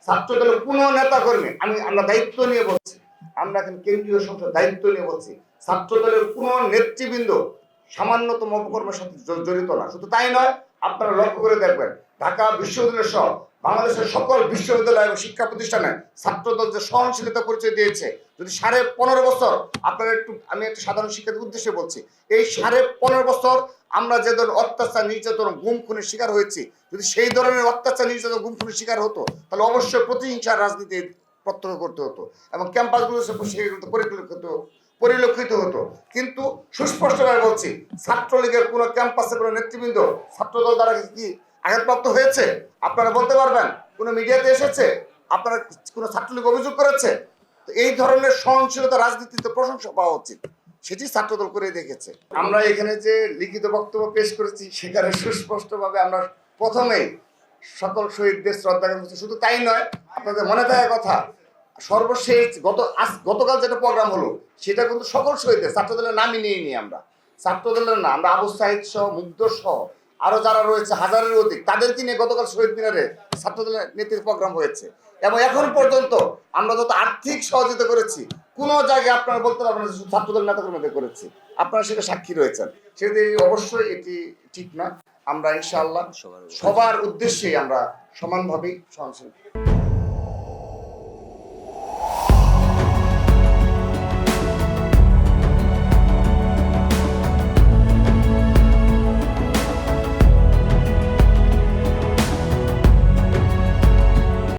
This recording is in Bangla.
ছাত্রদলের কোনো নেতা কর্মী আমরা দায়িত্ব নিয়ে বলছি, আমরা এখন কেন্দ্রীয় সংসদ দায়িত্ব নিয়ে বলছি, ছাত্রদলের কোনো নেতৃবৃন্দ সামান্যতম অপকর্মের সাথে জড়িত না। শুধু তাই নয়, আপনারা লক্ষ্য করে দেখবেন ঢাকা বিশ্ববিদ্যালয় সহ বাংলাদেশের সকল বিশ্ববিদ্যালয় এবং শিক্ষা প্রতিষ্ঠানে ছাত্রদল যে সহনশীলতা পরিচয় দিয়েছে, যদি 15.5 বছর আপনারা আমি একটা সাধারণ শিক্ষার্থীর উদ্দেশ্যে বলছি, এই 15.5 বছর আমরা যে ধরনের অত্যাচার নির্যাতন গুম খুনের শিকার হয়েছি, যদি সেই ধরনের অত্যাচার নির্যাতন গুম খুনের শিকার হতো তাহলে অবশ্যই প্রতিহিংসার রাজনীতি প্রত্যক্ষ করতে হতো এবং ক্যাম্পাসগুলো পরিলক্ষিত হতো। কিন্তু সুস্পষ্টভাবে বলছি, ছাত্রলীগের কোনো ক্যাম্পাসে কোনো নেতৃবৃন্দ ছাত্রদল দ্বারা কি আঘাতপ্রাপ্ত হয়েছে? আপনারা বলতে পারবেন? কোনো মিডিয়াতে এসেছে? আপনারা কোনো ছাত্রলীগ অভিযোগ করেছে? তো এই ধরনের সহনশীলতা রাজনীতিতে প্রশংসা পাওয়া উচিত, সেটি ছাত্রদল করে দেখেছে। আমরা এখানে যে লিখিত বক্তব্য পেশ করেছি সেখানে সুস্পষ্টভাবে আমরা প্রথমেই সকল শহীদদের শ্রদ্ধা করছি। শুধু তাই নয়, আপনাদের মনে থাকার কথা, সর্বশেষ গতকাল যেটা প্রোগ্রাম হলো সেটা কিন্তু সকল শহীদের, ছাত্রদলের নামই নিয়ে আমরা ছাত্রদলের না, আমরা আবু সাইদ সহ, মুগ্ধ সহ আরো যারা রয়েছে হাজারের অধিক, তাদেরকে নিয়ে গতকাল শহীদ মিনারে ছাত্রদলের নেতৃত্ব প্রোগ্রাম হয়েছে। এবং এখন পর্যন্ত আমরা যত আর্থিক সহযোগিতা করেছি, কোনো জায়গায় আপনারা বলতে পারবেন না ছাত্রদল নেতাকর্মীদের করেছি। আপনারা সেটা সাক্ষী রয়েছেন। সেটি অবশ্যই এটি ঠিক না। আমরা ইনশাআল্লাহ সবার উদ্দেশ্যে আমরা সমানভাবেই সহনশীল।